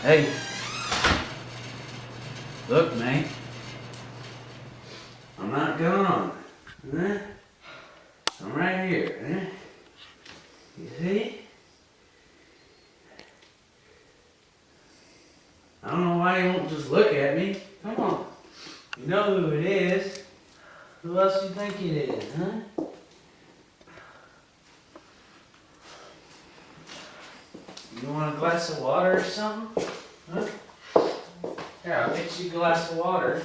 Hey. Look, man. I'm not gone. Huh? I'm right here. Huh? You see? I don't know why you won't just look at me. Come on. You know who it is. Who else do you think it is, huh? You want a glass of water or something? Huh? Here, I'll get you a glass of water.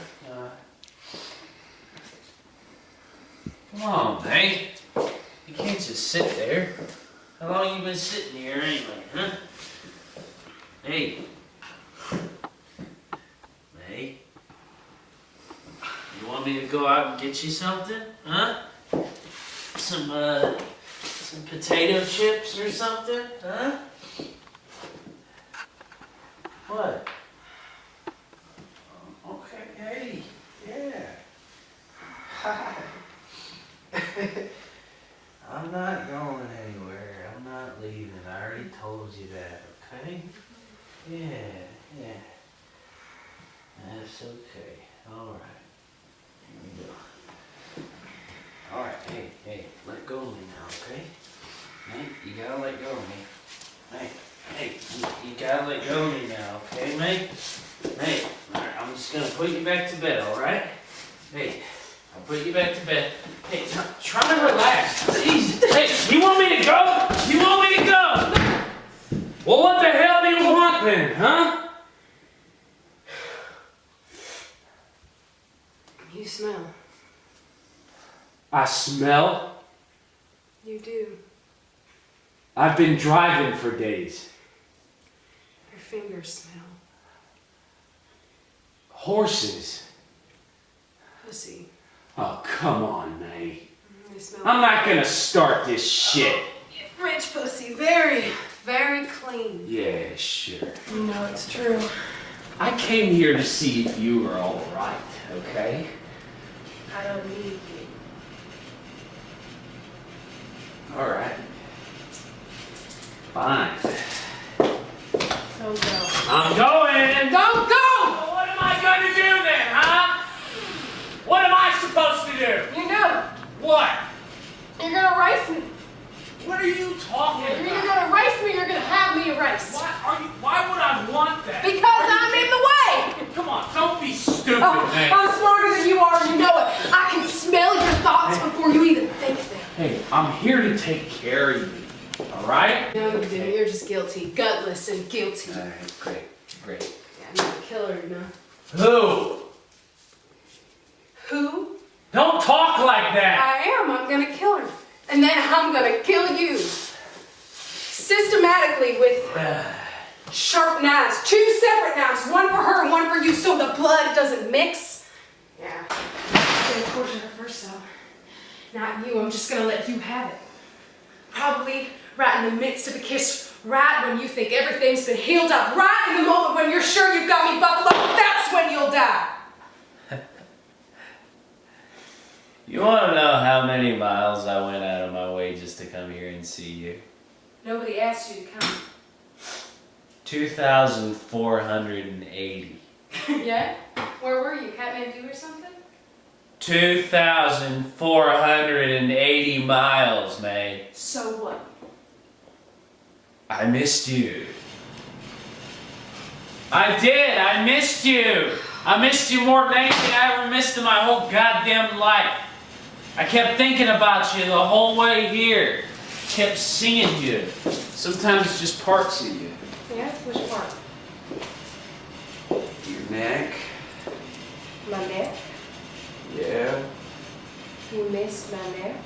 Come on, man. You can't just sit there. How long you been sitting here anyway, huh? Hey. Hey. You want me to go out and get you something? Huh? Some potato chips or something? Huh? What? Okay, hey, yeah. Hi. I'm not going anywhere. I'm not leaving. I already told you that, okay? Yeah. That's okay. All right. Here we go. All right, hey, let go of me now, okay? Hey, you gotta let go of me. Hey, you gotta let go of me now, okay, mate? Hey, all right, I'm just gonna put you back to bed, all right? Hey, I'll put you back to bed. Hey, try to relax. Jeez. Hey, you want me to go? You want me to go? Well, what the hell do you want then, huh? You smell. I smell? You do. I've been driving for days. Your fingers smell. Horses. Pussy. Oh, come on, May. They smell. I'm not gonna start this shit. Rich pussy. Very, very clean. Yeah, sure. You know it's true. I came here to see if you were all right, okay? I don't need you. All right. Fine. Don't go. I'm going! Don't go! Well, what am I gonna do then, huh? What am I supposed to do? You know. What? You're gonna erase me. What are you talking You're about? gonna erase me. You're gonna have me erased. Why would I want that? Because I'm in the way. Come on, don't be stupid, Oh, man. I'm smarter than you are, and you know it. I can smell your thoughts before you even think them. Hey, I'm here to take care of you, all right? No, you didn't. You're just guilty. Gutless and guilty. All right, great. Yeah, I'm not a killer, you know. Who? Who? Don't talk like that! I am. I'm gonna kill her. And then I'm gonna kill you. Systematically with sharp knives. 2 separate knives. One for her and one for you so the blood doesn't mix. Yeah. Get a portion of her first, though. Not you. I'm just gonna let you have it. Probably right in the midst of a kiss. Right when you think everything's been healed up. Right in the moment when you're sure you've got me buckled up. That's when you'll die. You want to know how many miles I went out of my way just to come here and see you? Nobody asked you to come. 2,480. Yeah? Where were you? Kathmandu or something? 2,480 miles, May. So what? I missed you. I did. I missed you. I missed you more than anything I ever missed in my whole goddamn life. I kept thinking about you the whole way here. Kept seeing you. Sometimes it's just parts of you. Yeah? Which part? Your neck. My neck? Yeah. You missed my neck?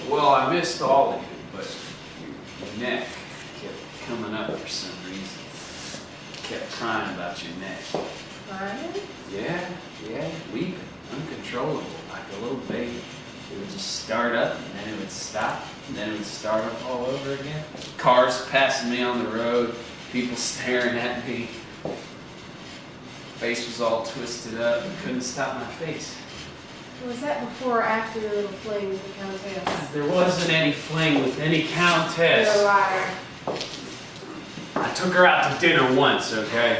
Well, I missed all of you, but your neck kept coming up for some reason. Kept crying about your neck. Crying? Yeah, weeping, uncontrollable, like a little baby. It would just start up, and then it would stop, and then it would start up all over again. Cars passing me on the road, people staring at me. Face was all twisted up, and couldn't stop my face. Was that before or after your little fling with the Countess? There wasn't any fling with any countess. You're a liar. I took her out to dinner once, okay?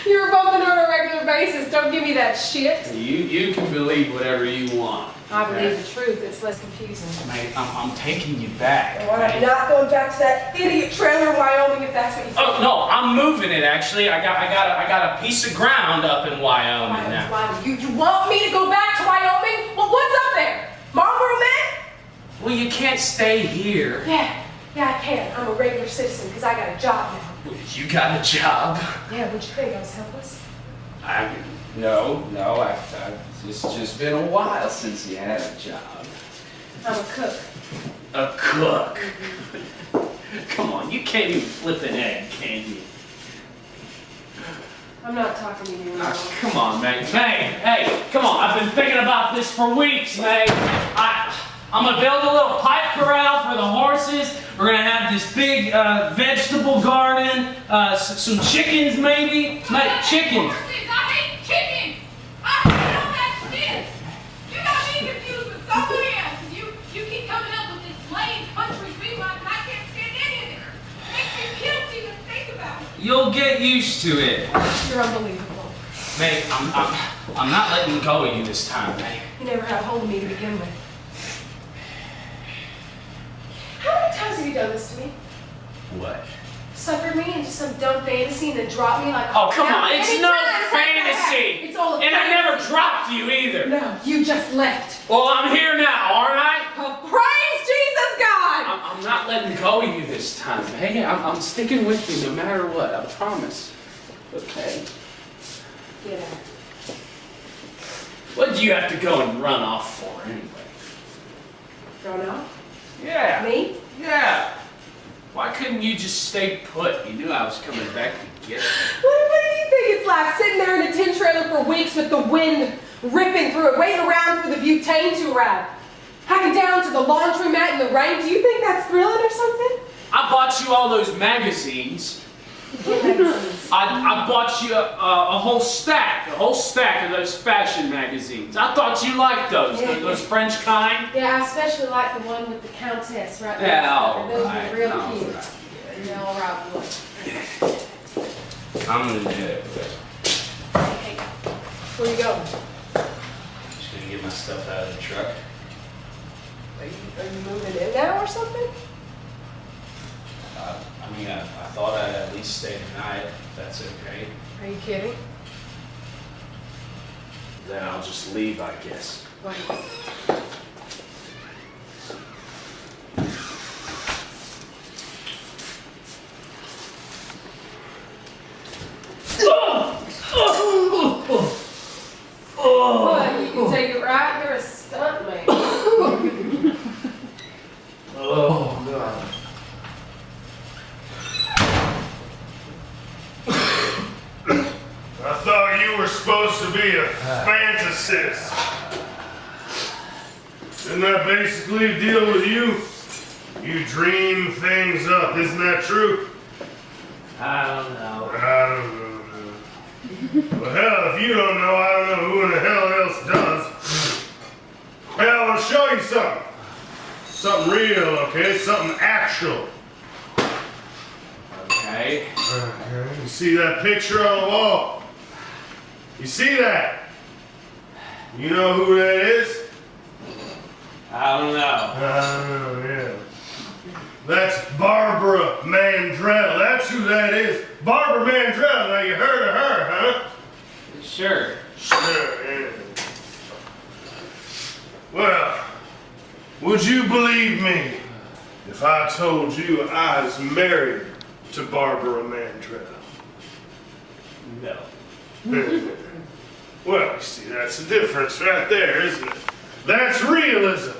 You were bumping her on a regular basis. Don't give me that shit. You can believe whatever you want. I okay? believe the truth. It's less confusing. Mate, I'm taking you back. Well, I'm not going back to that idiot trailer in Wyoming if that's what you think. Oh no, I'm moving it actually. I got a piece of ground up in Wyoming now. You want me to go back to Wyoming? Well, what's up there? Marlboro Man? Well, you can't stay here. Yeah, I can. I'm a regular citizen because I got a job now. You got a job? Yeah, what'd you think? I was helpless? No. It's just been a while since you had a job. I'm a cook. A cook? Mm-hmm. Come on, you can't even flip an egg, can you? I'm not talking to you anymore. Come on, Meg. Hey, come on. I've been thinking about this for weeks, Meg. I'm gonna build a little pipe corral for the horses. We're gonna have this big vegetable garden, some chickens maybe. Mate, chickens. Horses, I hate chickens. I hate all that shit. You got me confused with somebody else. You keep coming up with this lame country rewind, and I can't stand any of it. It makes me guilty to think about it. You'll get used to it. You're unbelievable. Mate, I'm not letting go of you this time, mate. You never had a hold of me to begin with. How many times have you done this to me? What? Suckered me into some dumb fantasy and then dropped me like... Oh, come Now, on. It's many no times has that? fantasy. It's all a And I never fantasy. dropped you either. No, you just left. Well, I'm here now, aren't I? Oh, praise Jesus God! I'm not letting go of you this time. Hey, I'm sticking with you no matter what. I promise. Okay. Get out. What did you have to go and run off for anyway? Run off? Yeah. Me? Yeah. Why couldn't you just stay put? You knew I was coming back to get you. What do you think it's like sitting there in a tin trailer for weeks with the wind ripping through it, waiting around for the butane to arrive? Hacking down to the laundromat in the rain? Do you think that's thrilling or something? I bought you all those magazines. I bought you a whole stack of those fashion magazines. I thought you liked those, Yeah. those French kind. Yeah, I especially like the one with the Countess right there. Yeah, all Those right, were real all cute. right. Yeah, all right, boy. I'm gonna do it. Hey, where you going? Just gonna get my stuff out of the truck. Are you moving in now or something? I thought I'd at least stay tonight, if that's okay. Are you kidding? Then I'll just leave, I guess. Wait. What, you can take it right? You're a stunt man. Oh, God. I thought you were supposed to be a fantasist. Isn't that basically the deal with you? You dream things up, isn't that true? I don't know. I don't know. Well, hell, if you don't know, I don't know who in the hell else does. Hell, I'll show you something. Something real, okay? Something actual. Okay. Okay. You see that picture on the wall? You see that? You know who that is? I don't know. Yeah. That's Barbara Mandrell. That's who that is. Barbara Mandrell. Now you heard of her, huh? Sure. Sure, yeah. Well, would you believe me if I told you I was married to Barbara Mandrell? No. Well, you see, that's the difference right there, isn't it? That's realism.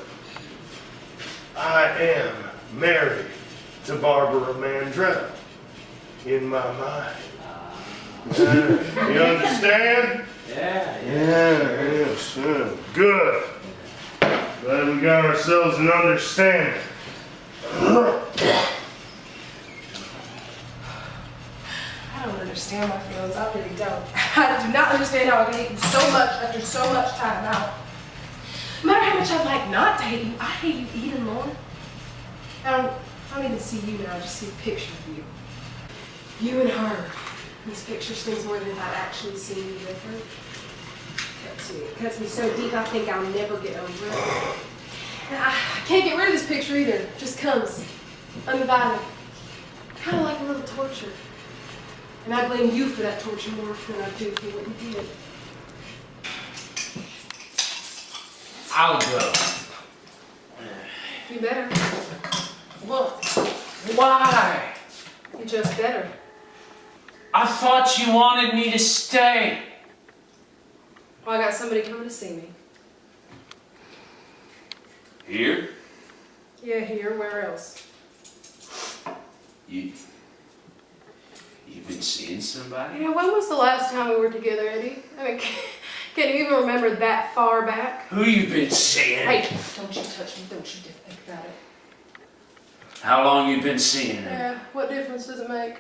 I am married to Barbara Mandrell in my mind. You understand? Yeah. Yes, yeah. Good. Glad we got ourselves an understanding. I don't understand my feelings. I really don't. I do not understand how I can hate you so much after so much time now. No matter how much I'd like not to hate you, I hate you even more. I don't even see you now. I just see a picture of you. You and her. These pictures things more than if I'd actually seen you with her. It cuts me so deep I think I'll never get over it. And I can't get rid of this picture either. It just comes undivided. Kind of like a little torture. And I blame you for that torture more than I do for what you did. I'll go. You better. Well, why? You just better. I thought you wanted me to stay. Well, I got somebody coming to see me. Here? Yeah, here. Where else? You've been seeing somebody? You know, when was the last time we were together, Eddie? I mean, can you even remember that far back? Who you been seeing? Hey, don't you touch me. Don't you dare think about it. How long you been seeing him? Yeah, what difference does it make?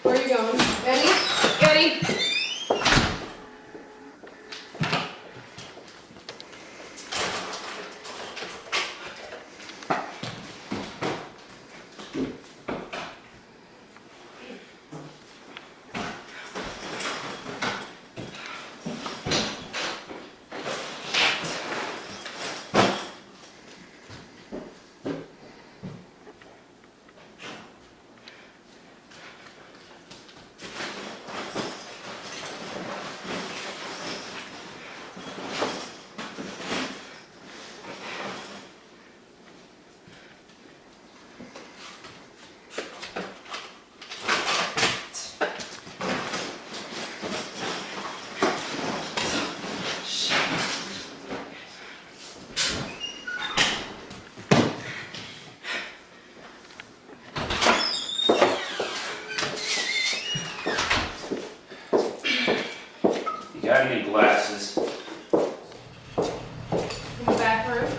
Where are you going? Eddie? Eddie? Got any glasses? In the bathroom?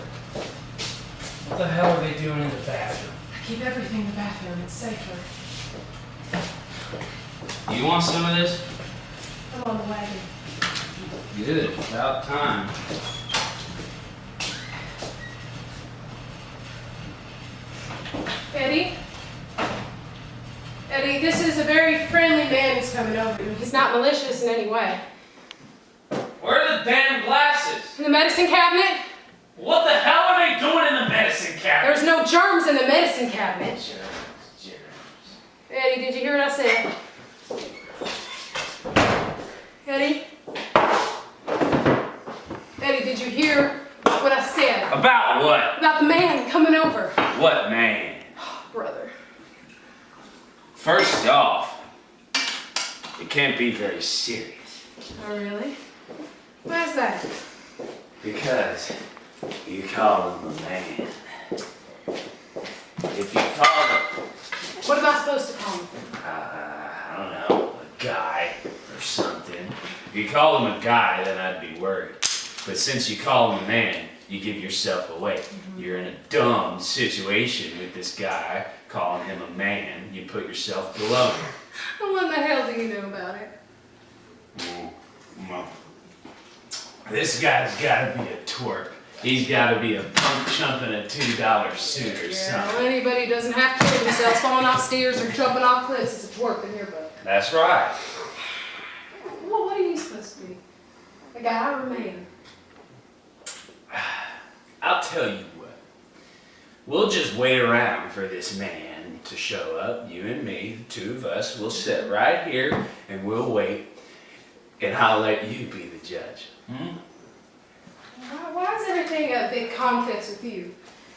What the hell are they doing in the bathroom? I keep everything in the bathroom. It's safer. You want some of this? I'm on the wagon. Good. About time. Eddie? Eddie, this is a very friendly man who's coming over. He's not malicious in any way. Where are the damn glasses? In the medicine cabinet? What the hell are they doing in the medicine cabinet? There's no germs in the medicine cabinet. Germs. Eddie, did you hear what I said? Eddie? Eddie, did you hear what I said? About what? About the man coming over. What man? Brother. First off, it can't be very serious. Oh, really? Why is that? Because you call him a man. If you call him, What am I supposed to call him? I don't know, a guy or something. If you call him a guy, then I'd be worried. But since you call him a man, you give yourself away. Mm-hmm. You're in a dumb situation with this guy, calling him a man. You put yourself below him. Well, what the hell do you know about it? Well, this guy's gotta be a twerp. He's gotta be a punk chumping a $2 suit or Well, something. anybody who doesn't have to kill themselves falling off stairs or jumping off cliffs is a twerp in your book. That's right. Well, what are you supposed to be? A guy or a man? I'll tell you what. We'll just wait around for this man to show up. You and me, the two of us, we'll sit right here and we'll wait. And I'll let you be the judge. Why is everything a big conflict with you?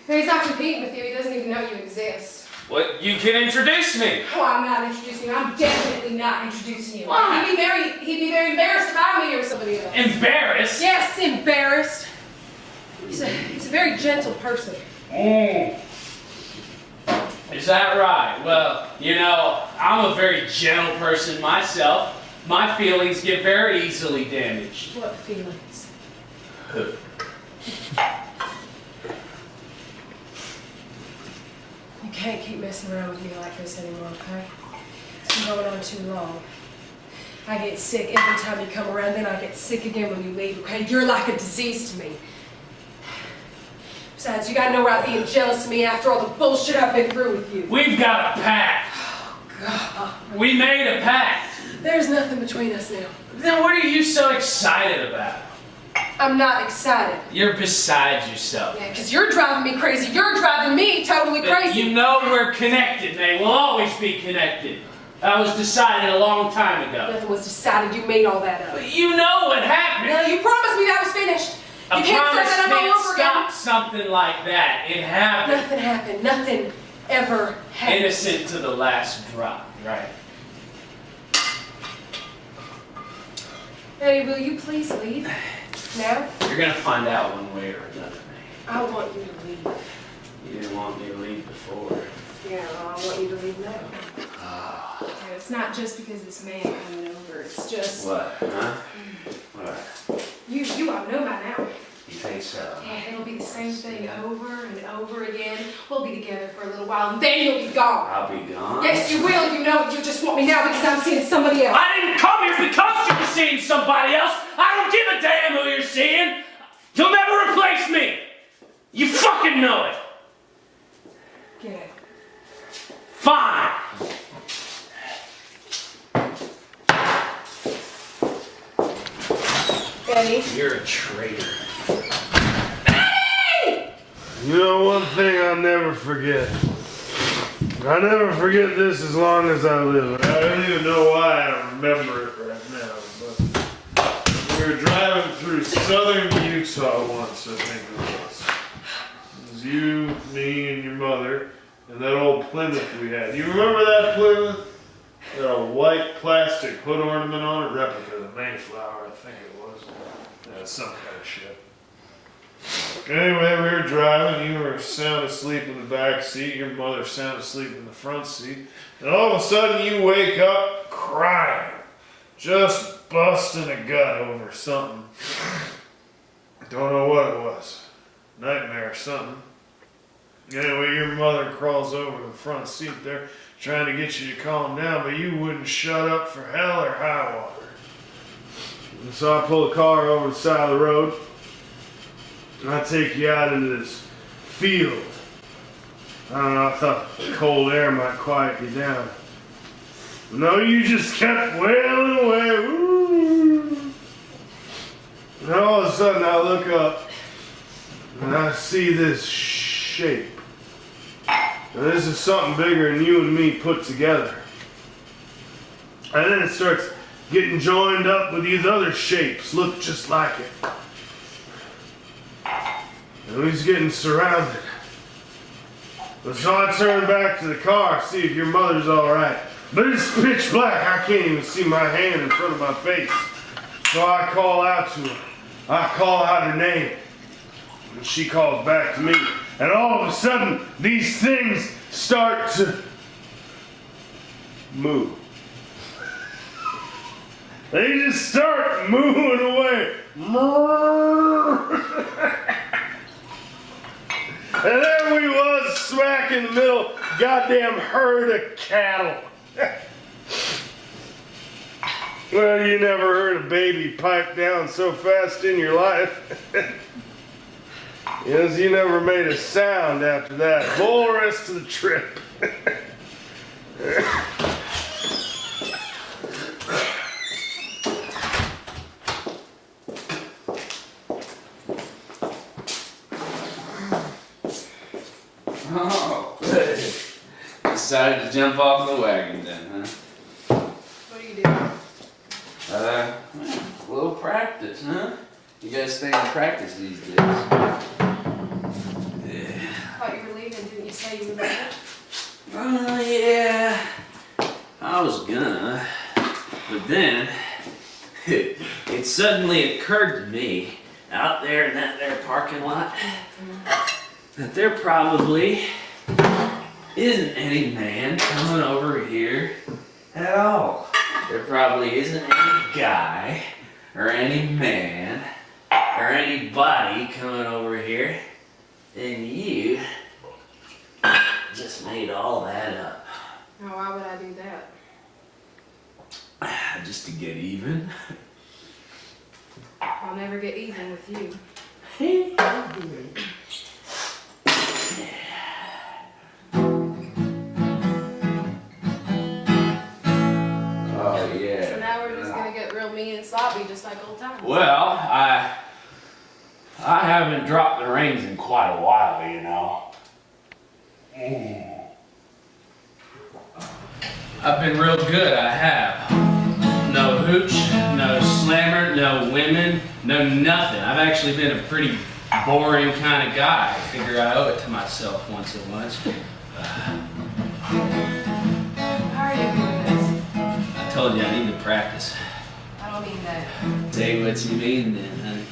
He's not competing with you. He doesn't even know you exist. Well, you can introduce me. Oh, I'm not introducing you. I'm definitely not introducing you. Why? He'd be very embarrassed about me or somebody else. Embarrassed? Yes, embarrassed. He's a very gentle person. Is that right? Well, you know, I'm a very gentle person myself. My feelings get very easily damaged. What feelings? You can't keep messing around with me like this anymore, okay? It's been going on too long. I get sick every time you come around, then I get sick again when you leave, okay? You're like a disease to me. Besides, you got no right being jealous of me after all the bullshit I've been through with you. We've got a pact. We made a pact. There's nothing between us now. Then what are you so excited about? I'm not excited. You're beside yourself. Yeah, because you're driving me crazy. You're driving me totally crazy. You know we're connected, May. We'll always be connected. That was decided a long time ago. Nothing was decided. You made all that up. But you know what happened. No, you promised me that was finished. A You can't promise start that can't all over stop again. something like that. It happened. Nothing happened. Nothing ever happened. Innocent to the last drop, right? Hey, will you please leave? Now? You're gonna find out one way or another, May. I want you to leave. You didn't want me to leave before. Yeah, well, I want you to leave now. Ah. Yeah, it's not just because it's man coming over. It's just What, huh? What? you ought to know by now. You think so? Yeah, it'll be the same thing over and over again. We'll be together for a little while, and then you'll be gone. I'll be gone? Yes, you will. You know it. You just want me now because I'm seeing somebody else. I didn't come here because you were seeing somebody else. I don't give a damn who you're seeing. You'll never replace me. You fucking know it. Get it. Fine. Benny. You're a traitor. You know one thing I'll never forget. I'll never forget this as long as I live. I don't even know why I remember it right now. But we were driving through southern Utah once, I think it was. It was you, me, and your mother, and that old Plymouth we had. You remember that Plymouth? It had a white plastic hood ornament on it, replica of the Mayflower, I think it was. Yeah, some kind of shit. Anyway, we were driving, you were sound asleep in the back seat, your mother sound asleep in the front seat, and all of a sudden you wake up crying, just busting a gut over something. Don't know what it was, nightmare or something. Anyway, your mother crawls over the front seat there, trying to get you to calm down, but you wouldn't shut up for hell or high water. And so I pull the car over the side of the road, and I take you out into this field. I don't know, I thought the cold air might quiet you down. No, you just kept wailing away. Woo! And all of a sudden I look up and I see this shape. And this is something bigger than you and me put together. And then it starts getting joined up with these other shapes, look just like it. And he's getting surrounded. So I turn back to the car, see if your mother's alright. But it's pitch black, I can't even see my hand in front of my face. So I call out to her. I call out her name. And she calls back to me. And all of a sudden, these things start to move. They just start moving away. And there we was, smack in the middle, goddamn herd of cattle. Well, you never heard a baby pipe down so fast in your life. Yes, you never made a sound after that. Whole rest of the trip. Oh, decided to jump off the wagon then, huh? What are you doing? A little practice, huh? You guys stay in practice these days. I thought you were leaving. Didn't you say you were leaving? Yeah, I was gonna, but then it suddenly occurred to me out there in that there parking lot that there probably isn't any man coming over here at all. There probably isn't any guy or any man or anybody coming over here, and you just made all that up. Now, why would I do that? Just to get even. I'll never get even with you. crummy and sloppy, just like old times. Well, I haven't dropped the reins in quite a while, you know. I've been real good, I have. No hooch, no slammer, no women, no nothing. I've actually been a pretty boring kind of guy. I figure I owe it to myself once in a while. How are you doing this? I told you I need to practice. I don't mean that. Say what you mean then, honey.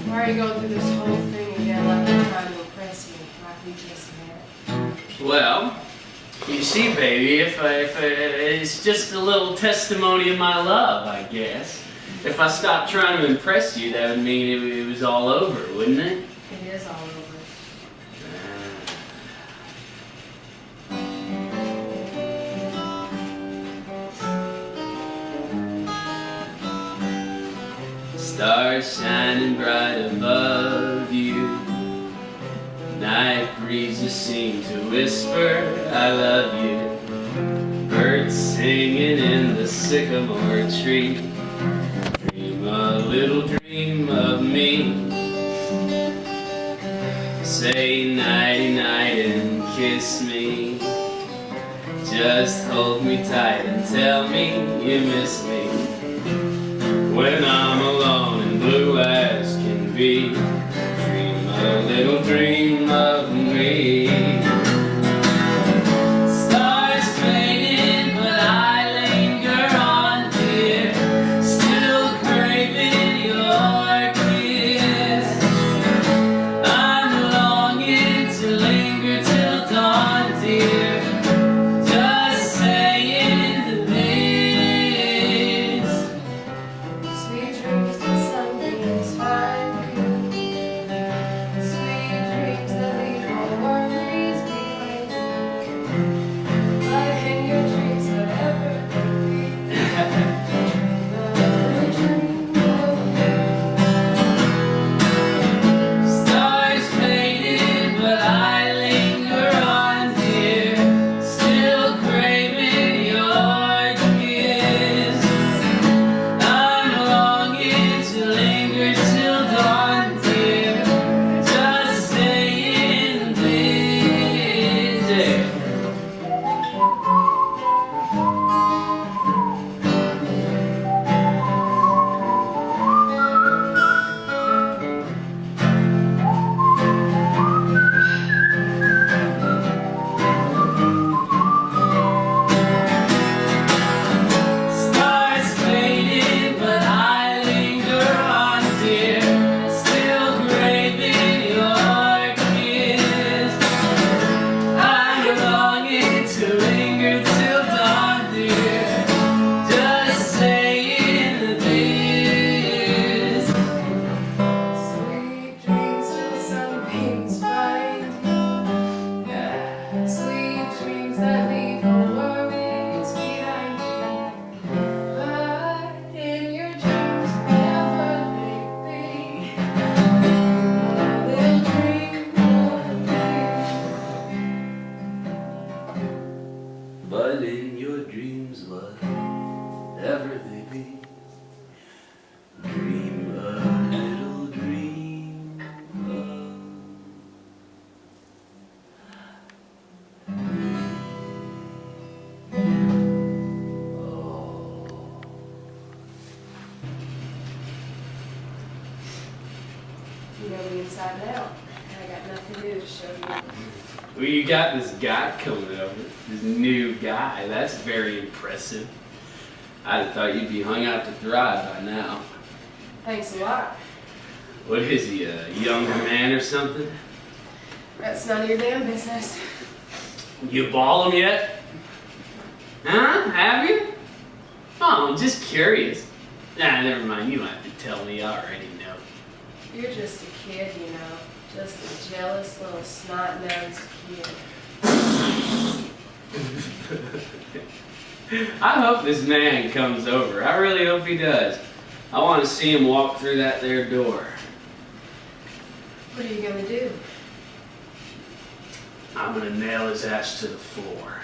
Why are you going through this whole thing again like you're trying to impress me like we just met? Well, you see, baby, if it's just a little testimony of my love, I guess. If I stopped trying to impress you, that would mean it was all over, wouldn't it? It is all over. Stars shining bright above you. Night breezes seem to whisper, I love you. Birds singing in the sycamore tree. Dream a little dream of me. Say nighty night and kiss me. Just hold me tight and tell me you miss me. When I'm alone and blue as can be, dream a little dream of me. Stars fading, but I linger on, dear, still craving your kiss. I'm longing to linger till dawn, dear, just saying this. Sweet dreams till sunbeams find you. Sweet dreams that leave all worries behind you. But in your dreams, whatever they be, stars faded, but I linger on, dear, still craving your kiss. I'm longing to linger till dawn, dear, just saying this. Stars faded, but I linger on, dear, still craving your kiss. I'm longing to linger till dawn, dear, just saying this. Sweet dreams till sunbeams find you. Sweet dreams that leave all worries behind you. But in your dreams, wherever they be, they'll dream of me. But in your dreams, whatever they be, dream a little dream of. You know me inside and out. And I got nothing new to show you. Well, you got this guy coming over, this new guy. That's very impressive. I'd have thought you'd be hung out to dry by now. Thanks a lot. What is he, a younger man or something? That's none of your damn business. You ball him yet? Huh? Have you? Oh, I'm just curious. Nah, never mind. You don't have to tell me. I already know. You're just a kid, you know. Just a jealous little snot-nosed kid. I hope this man comes over. I really hope he does. I want to see him walk through that there door. What are you gonna do? I'm gonna nail his ass to the floor.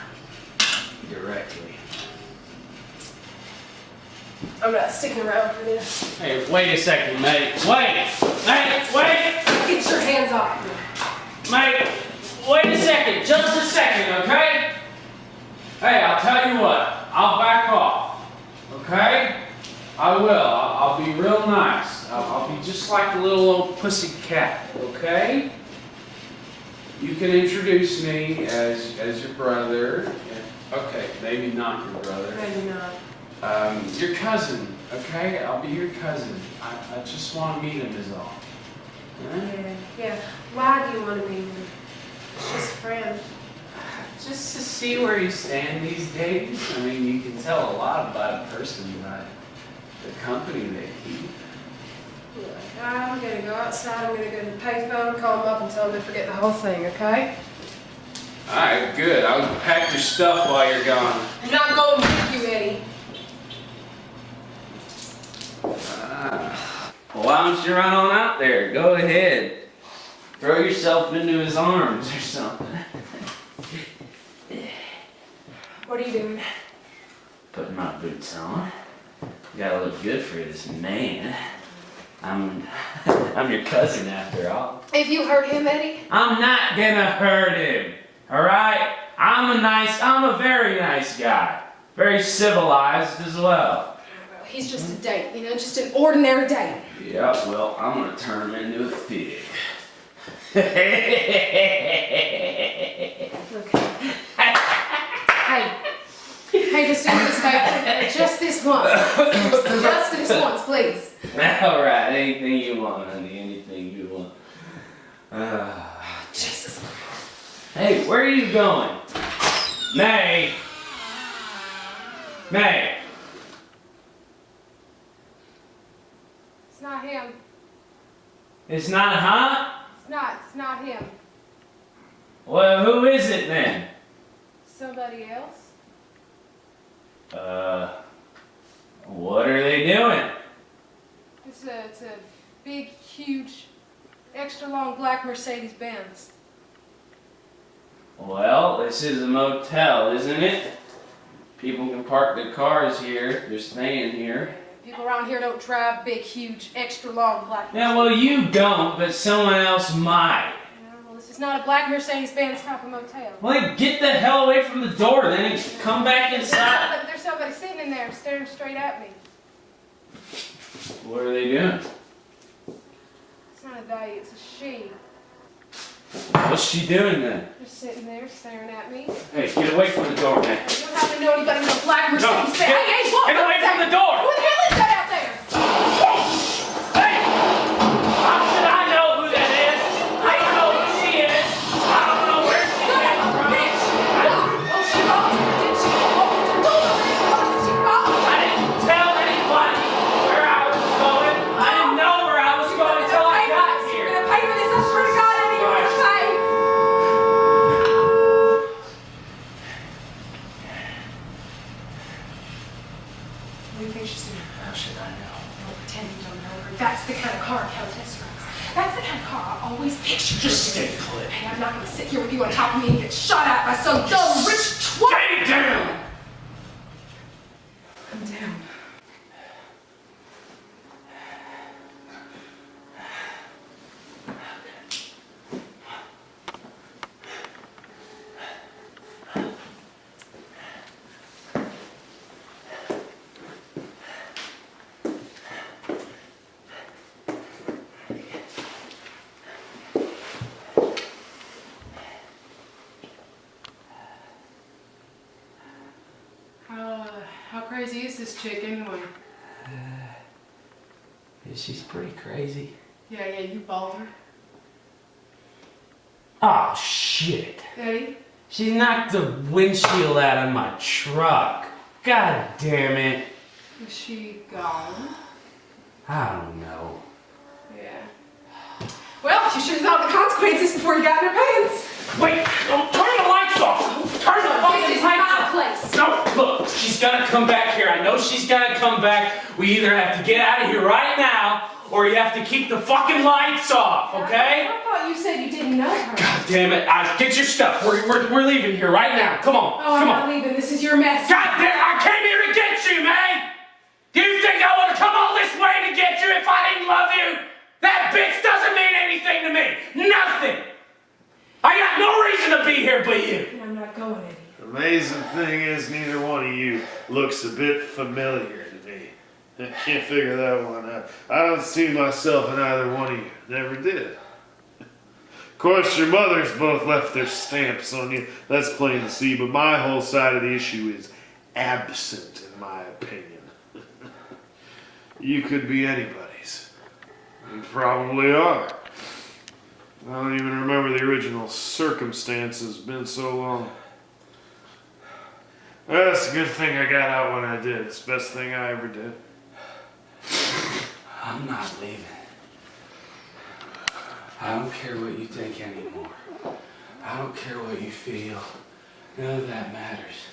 Directly. I'm not sticking around for this. Hey, wait a second, mate. Wait! Mate, wait! Get your hands off me. Mate, wait a second. Just a second, okay? Hey, I'll tell you what. I'll back off. Okay? I will. I'll be real nice. I'll be just like a little old pussy cat, okay? You can introduce me as your brother. Okay, maybe not your brother. Maybe not. Your cousin, okay? I'll be your cousin. I just want to meet him is all. Huh? Yeah. Why do you want to meet him? It's just a friend. Just to see where you stand these days. I mean, you can tell a lot about a person by the company they keep. Look, I'm gonna go outside. I'm gonna go to the payphone, call them up, and tell them to forget the whole thing. Okay? All right, good. I'll pack your stuff while you're gone. I'm not going with you, Eddie. Well, why don't you run on out there? Go ahead. Throw yourself into his arms or something. What are you doing? Putting my boots on. Gotta look good for this man. I'm your cousin after all. If you hurt him, Eddie? I'm not gonna hurt him. All right? I'm a very nice guy. Very civilized as well. He's just a date, you know, just an ordinary date. Yeah, well, I'm gonna turn him into a fig. Hey, just do this favor. Just this once. Just this once, please. All right, anything you want, honey. Anything you want. Jesus. Hey, where are you going? May. May. It's not him. It's not, huh? It's not him. Well, who is it then? Somebody else? What are they doing? It's a big, huge, extra long black Mercedes-Benz. Well, this is a motel, isn't it? People can park their cars here. They're staying here. People around here don't drive big, huge, extra long black Yeah, well, you don't, but someone else might. Well, this is not a black Mercedes-Benz type of motel. Well, then get the hell away from the door then and come back inside. There's somebody sitting in there staring straight at me. What are they doing? It's not a they, it's a she. What's she doing then? Just sitting there staring at me. Hey, get away from the door, man. You don't happen to know anybody with a black Mercedes-Benz. get- Hey, what? get away from the door! Who the hell is that out there? Hey! How should I know who that is? I don't know who she is. I don't know where she came from. Bitch! Oh, she called you, did she? Oh, she called you. I didn't tell anybody where I was going. I didn't know where I was going until I got here. You're gonna pay for this, I swear to God, Eddie, you're gonna pay. What do you think she's doing? How should I know? Don't pretend you don't know her. That's the kind of car Countess drives. That's the kind of car I always picture. Just stay put. Hey, I'm not gonna sit here with you on top of me and get shot at by some dumb rich twat. Stay down! I'm down. How crazy is this chick anyway? She's pretty crazy. Yeah, you balled her. Oh, shit. Eddie? She knocked the windshield out of my truck. God damn it. Is she gone? I don't know. Yeah. Well, you should have thought of the consequences before you got in her pants. Wait! Don't turn the lights off! Turn the This fucking is lights my off! place. No, look, she's gonna come back here. I know she's gonna come back. We either have to get out of here right now, or you have to keep the fucking lights off, okay? I thought you said you didn't know her. God damn it. Get your stuff. We're leaving here right now. Come on. Oh, I'm come not on. leaving. This is your mess. God damn, I came here to get you, man! Do you That bitch doesn't mean anything to me. Nothing. I got no reason to be here but you. And I'm not going, Eddie. The amazing thing is neither one of you looks a bit familiar to me. I can't figure that one out. I don't see myself in either one of you. Never did. Of course, your mothers both left their stamps on you. That's plain to see, but my whole side of the issue is absent, in my opinion. You could be anybody's. You probably are. I don't even remember the original circumstances. It's been so long. That's a good thing I got out when I did. It's the best thing I ever did. I'm not leaving. I don't care what you think anymore. I don't care what you feel. None of that matters.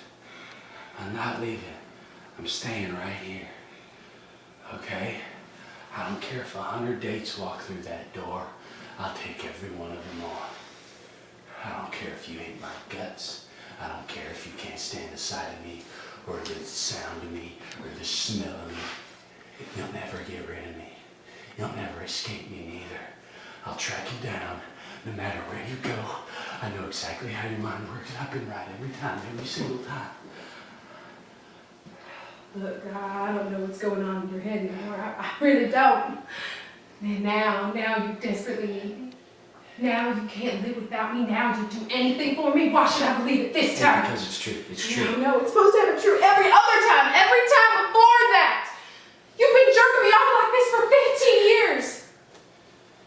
I'm not leaving. I'm staying right here. Okay? I don't care if 100 dates walk through that door. I'll take every one of them on. I don't care if you hate my guts. I don't care if you can't stand the sight of me, or the sound of me, or the smell of me. You'll never get rid of me. You'll never escape me neither. I'll track you down, no matter where you go. I know exactly how your mind works. I've been right every time, every single time. Look, I don't know what's going on in your head anymore. I really don't. And now you desperately need me. Now you can't live without me. Now you do anything for me. Why should I believe it this time? Because it's true. It's true. No, it's supposed to have been true every other time. Every time before that. You've been jerking me off like this for 15 years.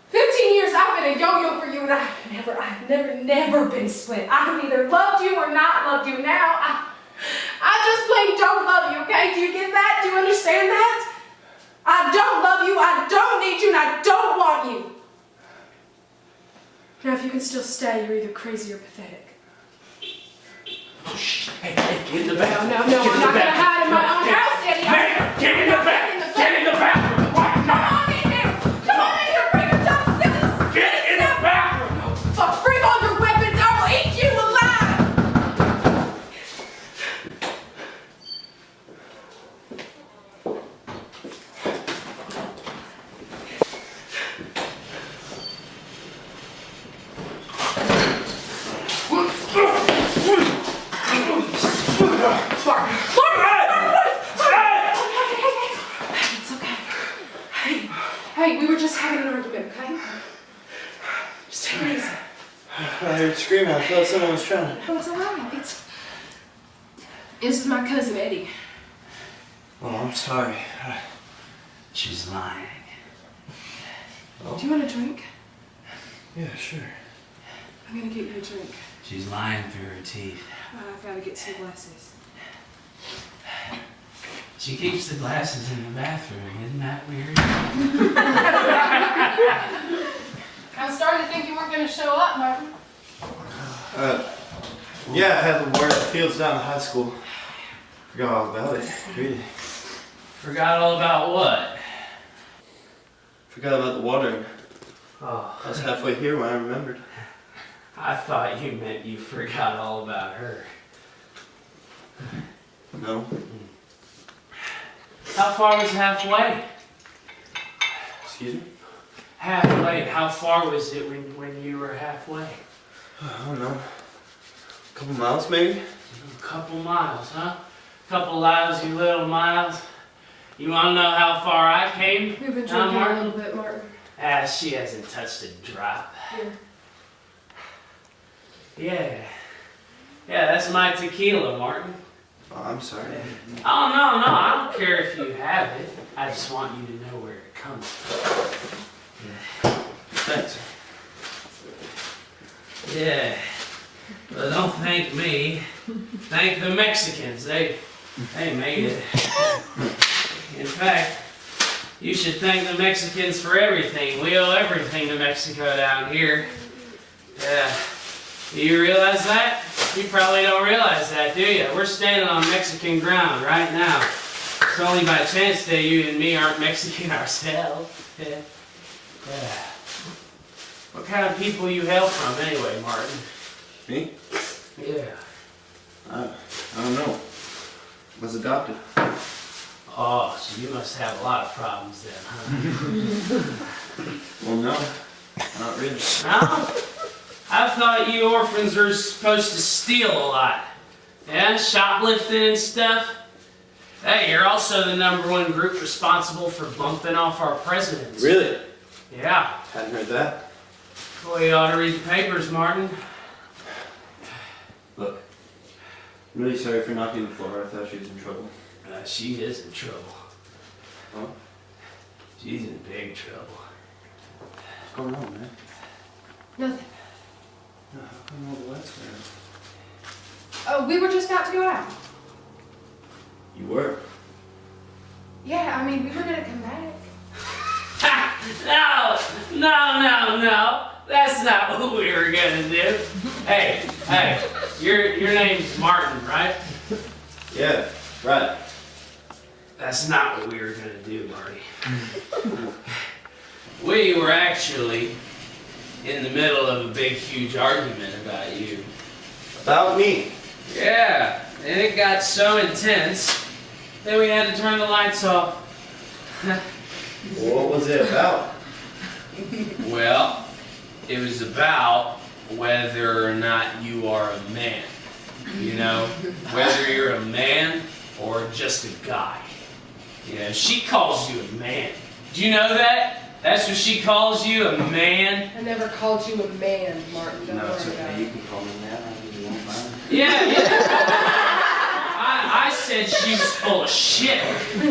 15 years I've been a yo-yo for you, and I've never been split. I've either loved you or not loved you. Now I just plain don't love you, okay? Do you get that? Do you understand that? I don't love you, I don't need you, and I don't want you. Now if you can still stay, you're either crazy or pathetic. Oh, shh. Hey, get in the bathroom. No, I'm not gonna hide in my own house, Eddie. Man, get in the bathroom. Get in the bathroom. Right Come now. on in here. Come on in here, bring your dumb silly. Get in the bathroom. Fuck, bring all your weapons, I will eat you alive. It's okay. Hey, we were just having an argument, okay? Just take it easy. I heard screaming. I thought someone was trying to. Oh, it's alright. This is my cousin Eddie. Oh, I'm sorry. She's lying. Do you want a drink? Yeah, sure. I'm gonna get you a drink. She's lying through her teeth. I've gotta get some glasses. She keeps the glasses in the bathroom. Isn't that weird? I was starting to think you weren't going to show up, Martin. Yeah, I had to wear the fields down to high school. Forgot all about it. Really. Forgot all about what? Forgot about the watering. Oh, I was halfway here when I remembered. I thought you meant you forgot all about her. No. How far was halfway? Excuse me? Halfway. How far was it when you were halfway? I don't know. A couple miles, maybe? A couple miles, huh? Couple lives, you little miles. You want to know how far I came? We've been Huh, drinking a Martin? little bit, Martin. Ah, she hasn't touched a drop. Here. Yeah. Yeah, that's my tequila, Martin. Oh, I'm sorry. Oh, no, I don't care if you have it. I just want you to know where it comes from. Thanks. Yeah. Well, don't thank me. Thank the Mexicans. They made it. In fact, you should thank the Mexicans for everything. We owe everything to Mexico down here. Yeah. Do you realize that? You probably don't realize that, do you? We're standing on Mexican ground right now. It's only by chance that you and me aren't Mexican ourselves. Yeah. Yeah. What kind of people you hail from anyway, Martin? Me? Yeah. I don't know. Was adopted. Oh, so you must have a lot of problems then, huh? Well, no, not really. No? I thought you orphans were supposed to steal a lot. Yeah, shoplifting and stuff. Hey, you're also the #1 group responsible for bumping off our presidents. Really? Yeah. Hadn't heard that. Well, you ought to read the papers, Martin. Look, I'm really sorry for knocking the floor. I thought she was in trouble. She is in trouble. Huh? She's in big trouble. What's going on, man? Nothing. No, how come all the lights were out? Oh, we were just about to go out. You were? Yeah, I mean, we were gonna come back. No. That's not what we were gonna do. Hey, your name's Martin, right? Yeah, right. That's not what we were gonna do, Marty. We were actually in the middle of a big, huge argument about you. About me? Yeah, and it got so intense that we had to turn the lights off. What was it about? Well, it was about whether or not you are a man. You know, whether you're a man or just a guy. You know, she calls you a man. Do you know that? That's what she calls you, a man? I never called you a man, Martin. Don't No, it's worry about okay. You it. can call me that. I really won't mind. Yeah. I said she was full of shit.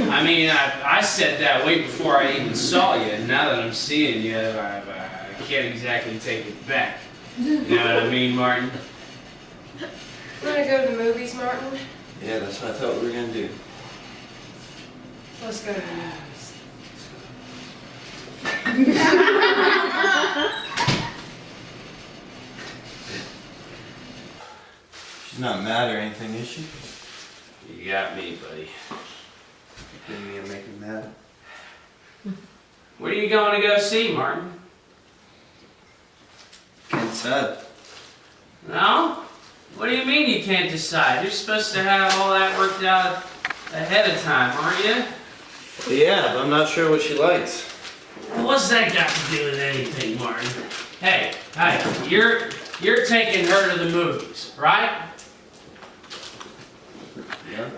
I mean, I said that way before I even saw you. And now that I'm seeing you, I can't exactly take it back. You know what I mean, Martin? We're gonna go to the movies, Martin. Yeah, that's what I thought we were gonna do. Let's go to the movies. She's not mad or anything, is she? You got me, buddy. Didn't mean to make her mad. What are you going to go see, Martin? Can't decide. No? What do you mean you can't decide? You're supposed to have all that worked out ahead of time, aren't you? Yeah, but I'm not sure what she likes. What's that got to do with anything, Martin? Hey, you're taking her to the movies, right? Yeah.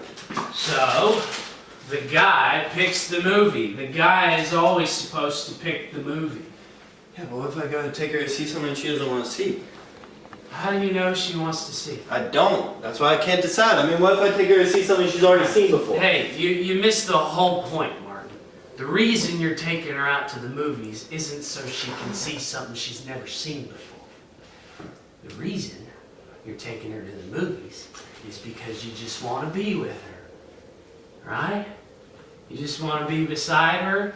So, the guy picks the movie. The guy is always supposed to pick the movie. Yeah, but what if I go to take her to see something she doesn't want to see? How do you know she wants to see it? I don't. That's why I can't decide. I mean, what if I take her to see something she's already seen before? Hey, you missed the whole point, Martin. The reason you're taking her out to the movies isn't so she can see something she's never seen before. The reason you're taking her to the movies is because you just want to be with her. Right? You just want to be beside her.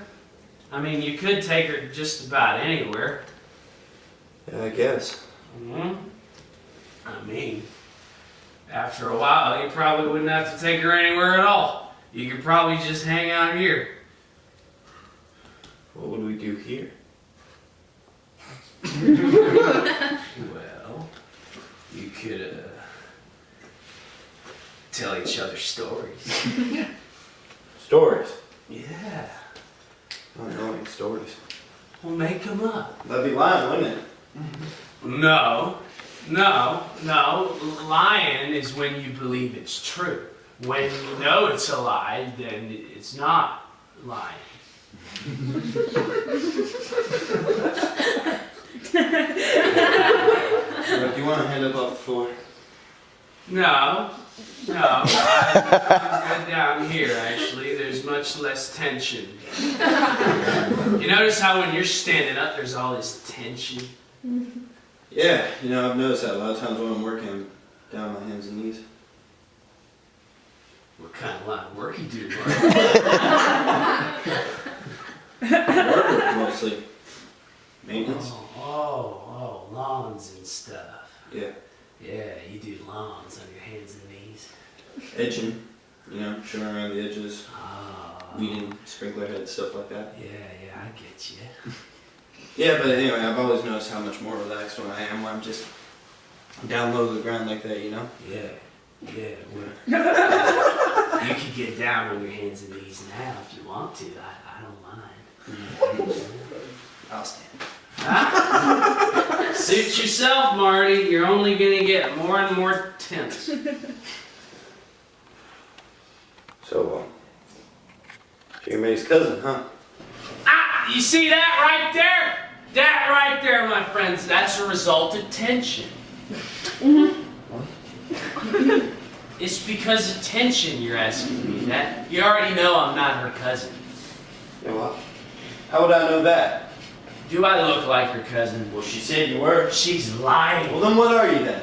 I mean, you could take her just about anywhere. Yeah, I guess. I mean, after a while, you probably wouldn't have to take her anywhere at all. You could probably just hang out here. What would we do here? Well, you could tell each other stories. Stories? Yeah. I don't know any stories. Well, make them up. That'd be lying, wouldn't it? No. Lying is when you believe it's true. When you know it's a lie, then it's not lying. Look, you want to hand up off the floor? No. I'm good down here, actually. There's much less tension. You notice how when you're standing up, there's all this tension? Yeah, you know, I've noticed that a lot of times when I'm working, I'm down on my hands and knees. What kind of line of work you do, Mark? Work, mostly. Maintenance. Oh, lawns and stuff. Yeah. Yeah, you do lawns on your hands and knees. Edging, you know, trimming around the edges, Oh. weeding, sprinkler heads, stuff like that. Yeah, I get you. Yeah, but anyway, I've always noticed how much more relaxed when I am when I'm just down low to the ground like that, you know? Yeah, well, you could get down on your hands and knees now if you want to. I don't mind. I'll stand. Suit yourself, Marty. You're only gonna get more and more tense. So, you're May's cousin, huh? Ah, you see that right there? That right there, my friends, that's a result of tension. It's because of tension you're asking me that. You already know I'm not her cousin. Yeah, well, how would I know that? Do I look like her cousin? Well, she said you were. She's lying. Well, then what are you then?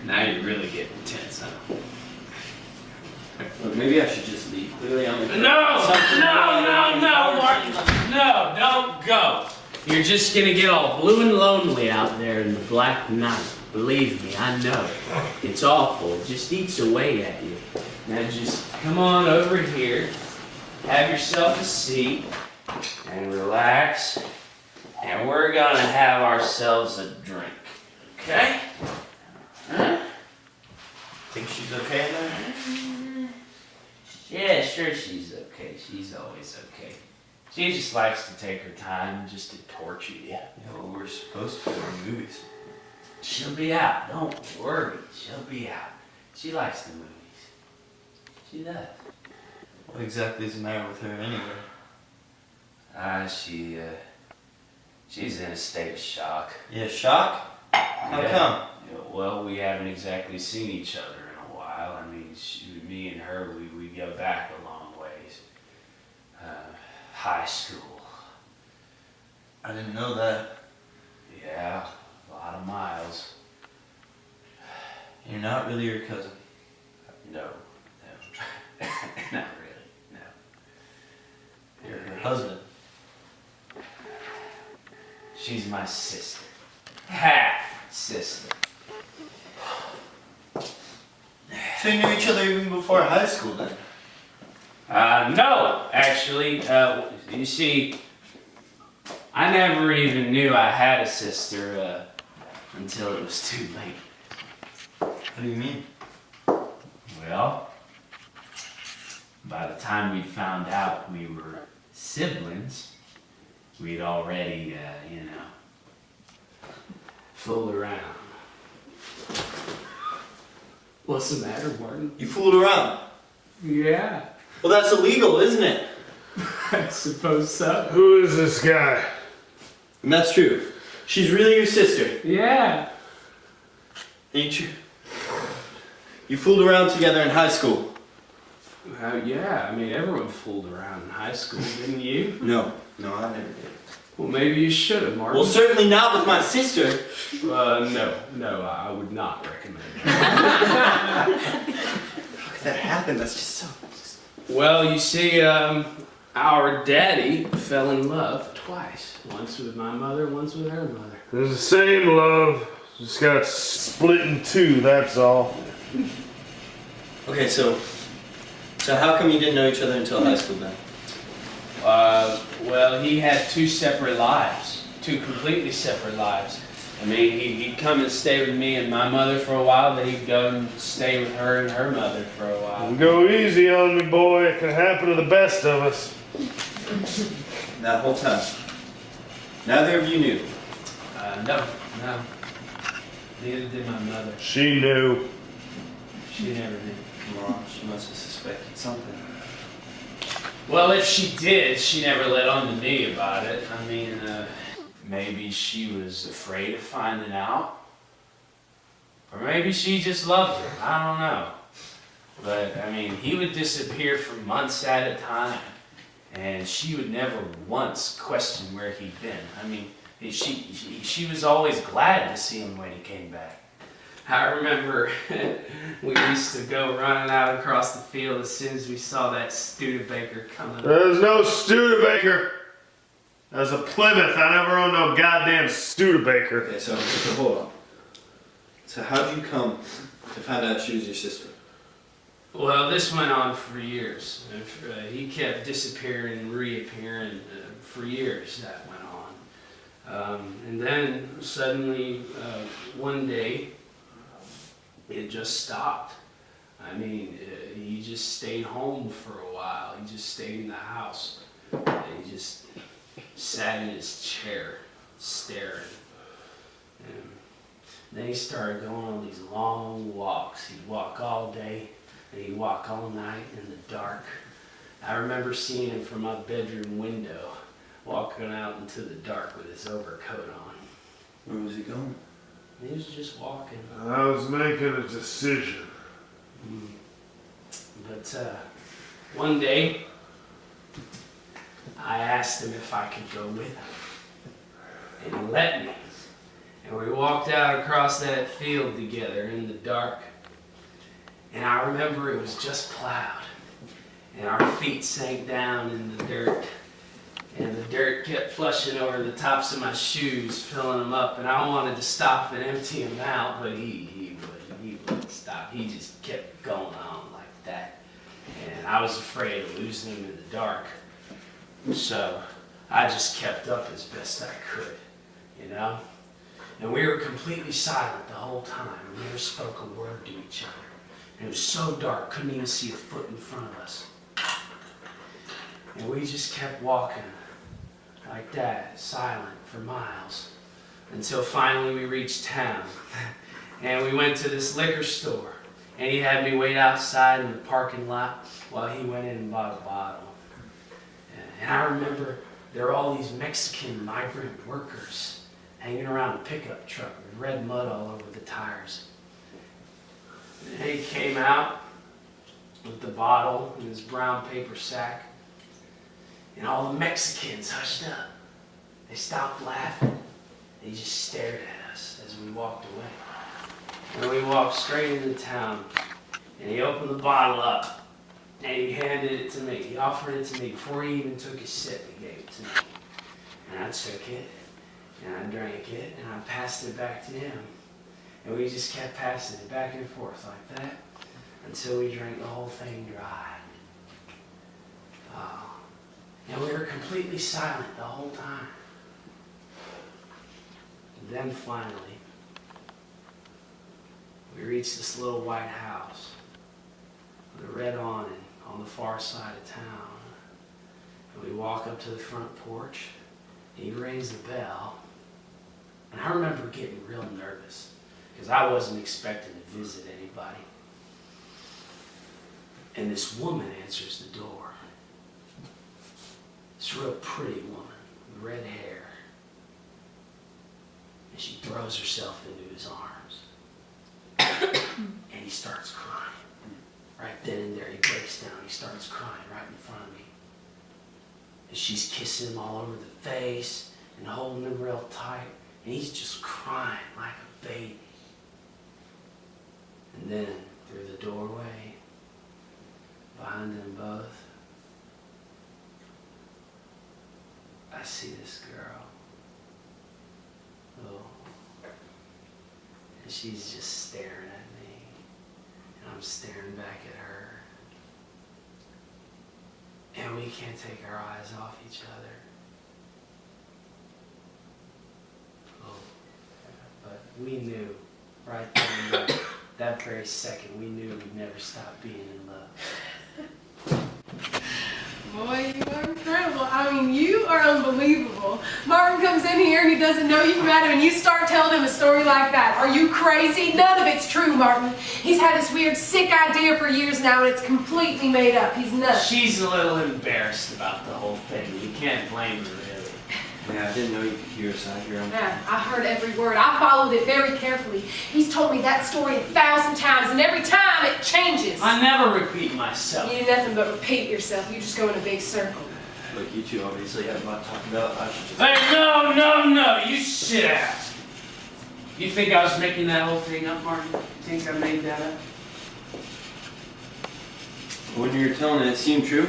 Now you're really getting tense, huh? Look, maybe I should just leave. Clearly I'm in No, Martin. No, don't go. You're just gonna get all blue and lonely out there in the black night. Believe me, I know. It's awful. It just eats away at you. Now just come on over here. Have yourself a seat and relax. And we're gonna have ourselves a drink. Okay? Huh? Think she's okay in there? Yeah, sure she's okay. She's always okay. She just likes to take her time just to torture you. Yeah, well, we're supposed to go to movies. She'll be out. Don't worry. She'll be out. She likes the movies. She does. What exactly is the matter with her anyway? She's in a state of shock. Yeah, shock? How Yeah. come? Yeah, well, we haven't exactly seen each other in a while. I mean, me and her, we go back a long ways. High school. I didn't know that. Yeah, a lot of miles. You're not really her cousin. No. Not really, no. You're her husband. She's my sister. Half sister. So you knew each other even before high school then? No, actually, you see, I never even knew I had a sister until it was too late. What do you mean? Well, by the time we found out we were siblings, we'd already, fooled around. What's the matter, Martin? You fooled around. Yeah, Well, that's illegal, isn't it? I suppose so. Who is this guy? And that's true. She's really your sister. Yeah. Ain't you? You fooled around together in high school. Yeah, I mean, everyone fooled around in high school, didn't you? No, I never did. Well, maybe you should have, Martin. Well, certainly not with my sister. No, I would not recommend it. How could that happen? That's just so... Well, you see, our daddy fell in love twice. Once with my mother, once with her mother. There's the same love, just got split in two, that's all. Okay, so how come you didn't know each other until high school then? Well, he had two separate lives. Two completely separate lives. I mean, he'd come and stay with me and my mother for a while, then he'd go and stay with her and her mother for a while. Go easy on me, boy. It can happen to the best of us. That whole time? Neither of you knew? No. Neither did my mother. She knew. She never did. Well, she must have suspected something. Well, if she did, she never let on to me about it. I mean, maybe she was afraid of finding out. Or maybe she just loved her. I don't know. But, I mean, he would disappear for months at a time. And she would never once question where he'd been. I mean, she was always glad to see him when he came back. I remember we used to go running out across the field as soon as we saw that Studebaker coming. There's no Studebaker. There's a Plymouth. I never owned no goddamn Studebaker. Okay, so hold on. So how'd you come to find out she was your sister? Well, this went on for years. He kept disappearing and reappearing for years. That went on. And then suddenly, one day, it just stopped. I mean, he just stayed home for a while. He just stayed in the house. He just sat in his chair, staring. And then he started going on these long walks. He'd walk all day, and he'd walk all night in the dark. I remember seeing him from my bedroom window, walking out into the dark with his overcoat on. Where was he going? He was just walking. I was making a decision. But one day, I asked him if I could go with him. And he let me. And we walked out across that field together in the dark. And I remember it was just plowed. And our feet sank down in the dirt. And the dirt kept flushing over the tops of my shoes, filling them up. And I wanted to stop and empty them out, but he wouldn't stop. He just kept going on like that. And I was afraid of losing him in the dark. So I just kept up as best I could, you know? And we were completely silent the whole time. We never spoke a word to each other. And it was so dark, couldn't even see a foot in front of us. And we just kept walking like that, silent for miles, until finally we reached town. And we went to this liquor store. And he had me wait outside in the parking lot while he went in and bought a bottle. And I remember there were all these Mexican migrant workers hanging around a pickup truck with red mud all over the tires. And he came out with the bottle in his brown paper sack. And all the Mexicans hushed up. They stopped laughing. They just stared at us as we walked away. And we walked straight into town. And he opened the bottle up. And he handed it to me. He offered it to me before he even took a sip. He gave it to me. And I took it. And I drank it. And I passed it back to him. And we just kept passing it back and forth like that until we drank the whole thing dry. And we were completely silent the whole time. And then finally, we reached this little white house with a red awning on the far side of town. And we walk up to the front porch, and he rings the bell. And I remember getting real nervous because I wasn't expecting to visit anybody. And this woman answers the door. This real pretty woman with red hair. And she throws herself into his arms. And he starts crying. Right then and there, he breaks down. He starts crying right in front of me. And she's kissing him all over the face and holding him real tight. And he's just crying like a baby. And then, through the doorway, behind them both, I see this girl. Oh. And she's just staring at me. And I'm staring back at her. And we can't take our eyes off each other. Oh. But we knew right then and there, that very second, we knew we'd never stop being in love. Boy, you are incredible. I mean, you are unbelievable. Martin comes in here, he doesn't know you've met him, and you start telling him a story like that. Are you crazy? None of it's true, Martin. He's had this weird, sick idea for years now, and it's completely made up. He's nuts. She's a little embarrassed about the whole thing. You can't blame her, really. Yeah, I didn't know you could hear us out here. Yeah, I heard every word. I followed it very carefully. He's told me that story 1,000 times, and every time it changes. I never repeat myself. You do nothing but repeat yourself. You just go in a big circle. Look, you two obviously have a lot to talk about. I should just... Hey, no, you sit down. You think I was making that whole thing up, Martin? You think I made that up? When you were telling it, it seemed true.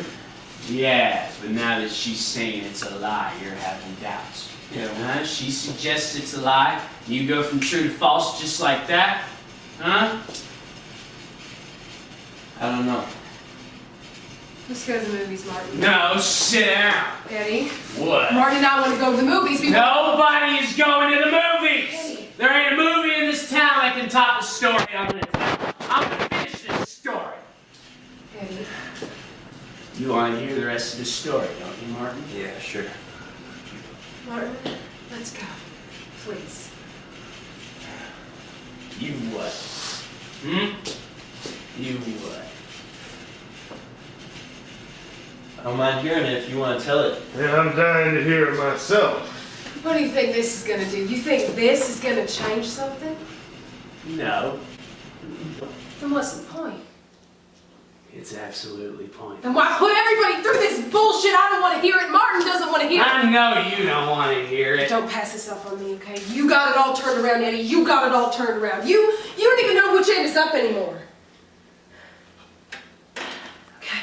Yeah, but now that she's saying it's a lie, you're having doubts. Yeah. She suggests it's a lie. You go from true to false just like that? Huh? I don't know. Let's go to the movies, Martin. No, sit down. Eddie? What? Martin and I want to go to the movies. Nobody is going to the movies! Eddie. There ain't a movie in this town that can top the story I'm gonna tell. I'm gonna finish this story. Eddie. You want to hear the rest of the story, don't you, Martin? Yeah, sure. Martin, let's go. Please. You what? Hmm? You what? I don't mind hearing it if you want to tell it. Yeah, I'm dying to hear it myself. What do you think this is gonna do? You think this is gonna change something? No. Then what's the point? It's absolutely pointless. Then why put everybody through this bullshit? I don't want to hear it. Martin doesn't want to hear it. I know you don't want to hear it. Don't pass this off on me, okay? You got it all turned around, Eddie. You got it all turned around. You don't even know which end is up anymore. Okay?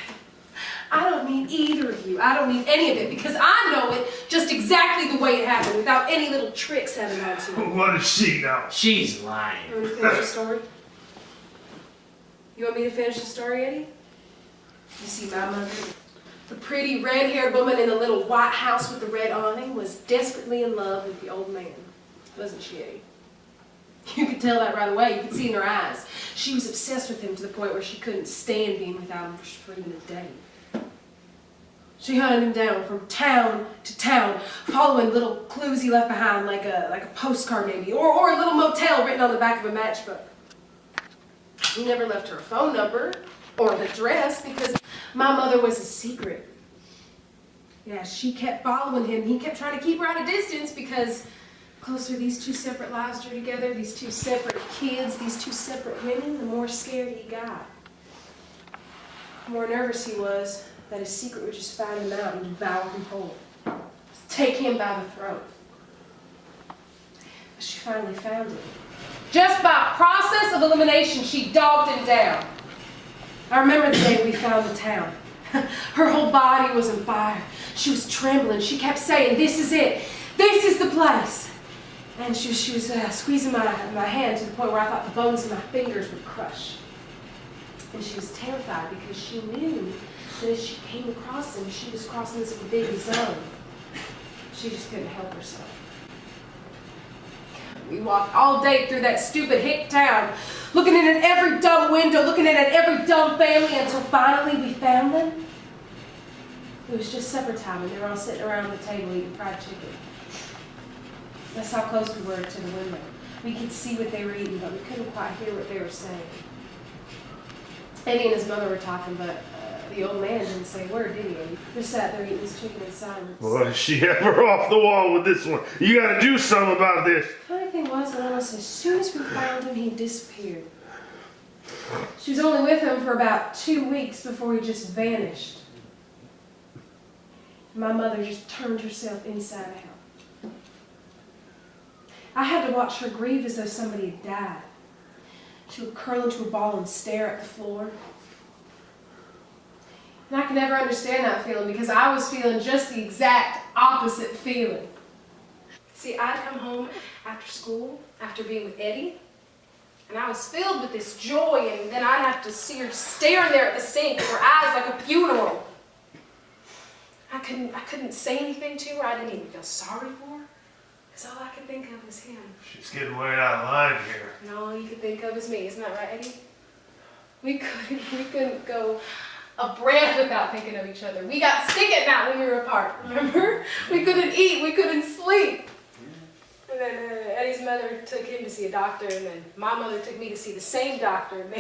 I don't mean either of you. I don't mean any of it because I know it just exactly the way it happened without any little tricks added onto it. What does she know? She's lying. You want me to finish the story? You want me to finish the story, Eddie? You see, my mother, the pretty red-haired woman in the little white house with the red awning, was desperately in love with the old man. Wasn't she, Eddie? You could tell that right away. You could see in her eyes. She was obsessed with him to the point where she couldn't stand being without him for even a day. She hunted him down from town to town, following little clues he left behind, like a postcard maybe, or a little motel written on the back of a matchbook. He never left her a phone number or an address because my mother was a secret. Yeah, she kept following him. He kept trying to keep her at a distance because the closer these two separate lives drew together, these two separate kids, these two separate women, the more scared he got. The more nervous he was that his secret would just find him out and devour him whole. Just take him by the throat. But she finally found him. Just by process of elimination, she dogged him down. I remember the day we found the town. Her whole body was on fire. She was trembling. She kept saying, "This is it. This is the place." And she was squeezing my hand to the point where I thought the bones of my fingers would crush. And she was terrified because she knew that if she came across him, she was crossing this forbidden zone. She just couldn't help herself. We walked all day through that stupid hick town, looking in at every dumb window, looking in at every dumb family, until finally we found them. It was just supper time, and they were all sitting around the table eating fried chicken. That's how close we were to the window. We could see what they were eating, but we couldn't quite hear what they were saying. Eddie and his mother were talking, but the old man didn't say a word, did he? He just sat there eating his chicken in silence. Boy, she have her off the wall with this one. You gotta do something about this. Funny thing was, almost as soon as we found him, he disappeared. She was only with him for about 2 weeks before he just vanished. My mother just turned herself inside out. I had to watch her grieve as though somebody had died. She would curl into a ball and stare at the floor. And I could never understand that feeling because I was feeling just the exact opposite feeling. See, I'd come home after school, after being with Eddie, and I was filled with this joy, and then I'd have to see her staring there at the sink with her eyes like a funeral. I couldn't say anything to her. I didn't even feel sorry for her. Because all I could think of was him. She's getting way out of line here. And all you could think of was me. Isn't that right, Eddie? We couldn't go a breath without thinking of each other. We got sick at night when we were apart, remember? We couldn't eat. We couldn't sleep. And then Eddie's mother took him to see a doctor, and then my mother took me to see the same doctor. And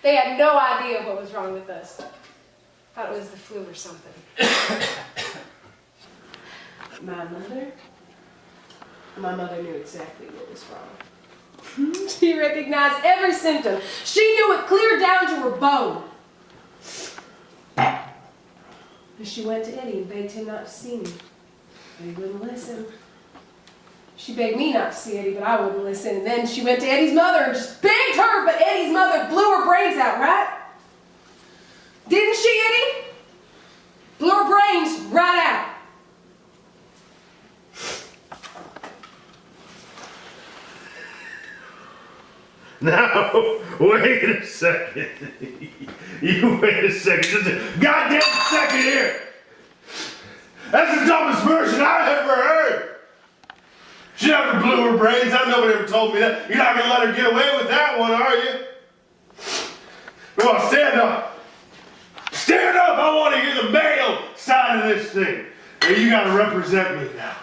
they had no idea what was wrong with us. Thought it was the flu or something. My mother knew exactly what was wrong. She recognized every symptom. She knew it clear down to her bone. And she went to Eddie and begged him not to see me. But he wouldn't listen. She begged me not to see Eddie, but I wouldn't listen. And then she went to Eddie's mother and just begged her, but Eddie's mother blew her brains out, right? Didn't she, Eddie? Blew her brains right out. Now, wait a second. You wait a second. Just a goddamn second here. That's the dumbest version I've ever heard. She never blew her brains out. Nobody ever told me that. You're not going to let her get away with that one, are you? Come on, stand up. Stand up. I want to hear the male side of this thing. Hey, you got to represent me now.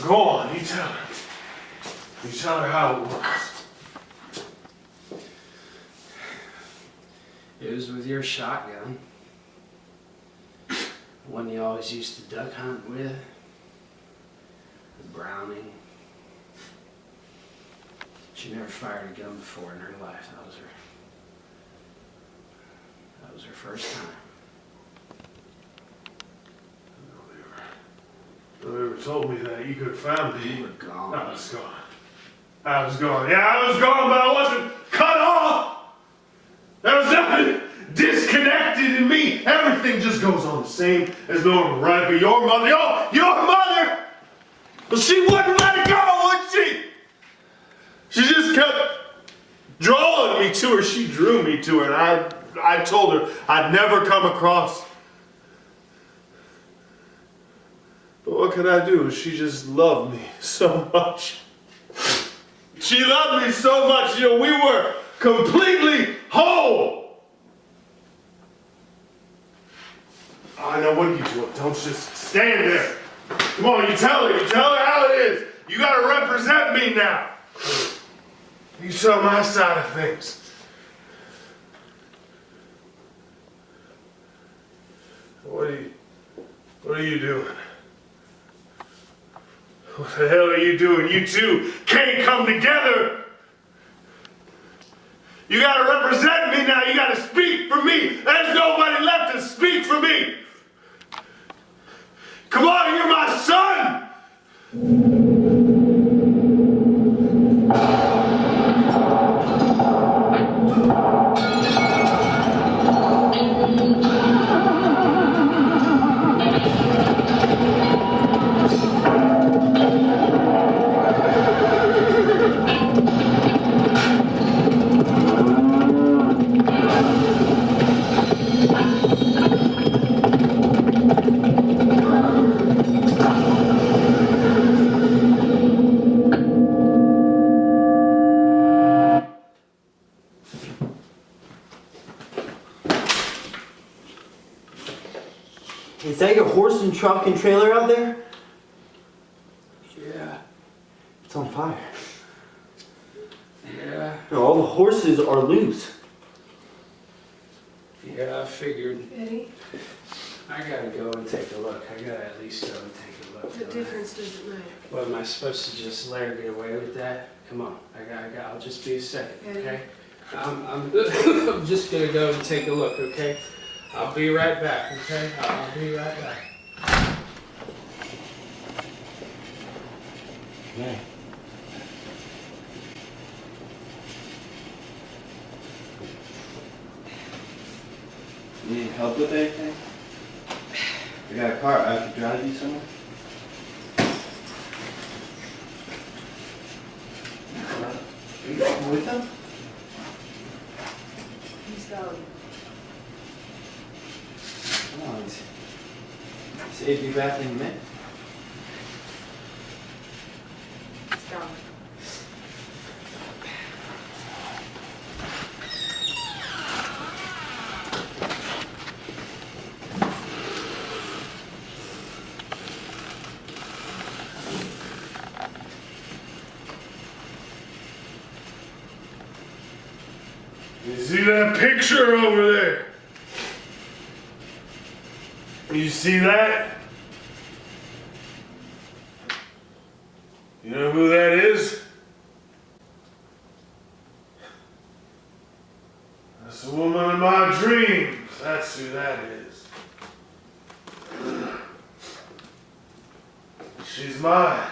Go on, you tell her. You tell her how it works. It was with your shotgun. The one you always used to duck hunt with. The Browning. She never fired a gun before in her life. That was her first time. Whoever told me that, you could have found me. You were gone. I was gone. I was gone. Yeah, I was gone, but I wasn't cut off. There was nothing disconnected in me. Everything just goes on the same as normal, right? But your mother, your mother, well, she wouldn't let it go, would she? She just kept drawing me to her. She drew me to her, and I told her I'd never come across. But what could I do? She just loved me so much. She loved me so much, we were completely whole. I know, what are you doing? Don't just stand there. Come on, you tell her how it is. You gotta represent me now. You tell my side of things. What are you doing? What the hell are you doing? You two can't come together. You gotta represent me now. You gotta speak for me. There's nobody left to speak for me. Come on, you're my son. Is that your horse and truck and trailer out there? Yeah. It's on fire. Yeah. No, all the horses are loose. Yeah, I figured. Eddie, I gotta go and take a look. I gotta at least go and take a look. what difference does it make? What, am I supposed to just let her get away with that? Come on, I'll just be a second, okay? I'm just gonna go and take a look, okay? I'll be right back, okay? I'll be right back. Yeah. You need help with anything? I got a car. I could drive you somewhere. Are you going with them? He's gone. Come on. Save you back in a minute. He's gone. You see that picture over there? You see that? You know who that is? That's the woman of my dreams. That's who that is. She's mine.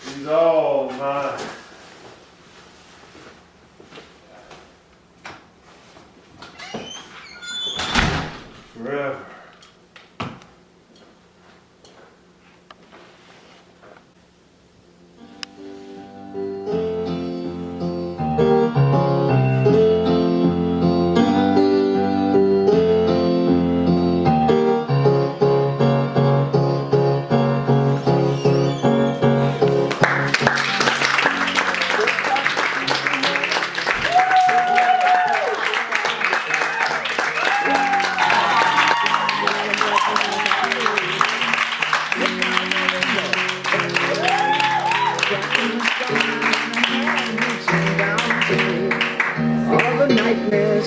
She's all mine. Forever.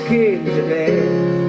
skin today.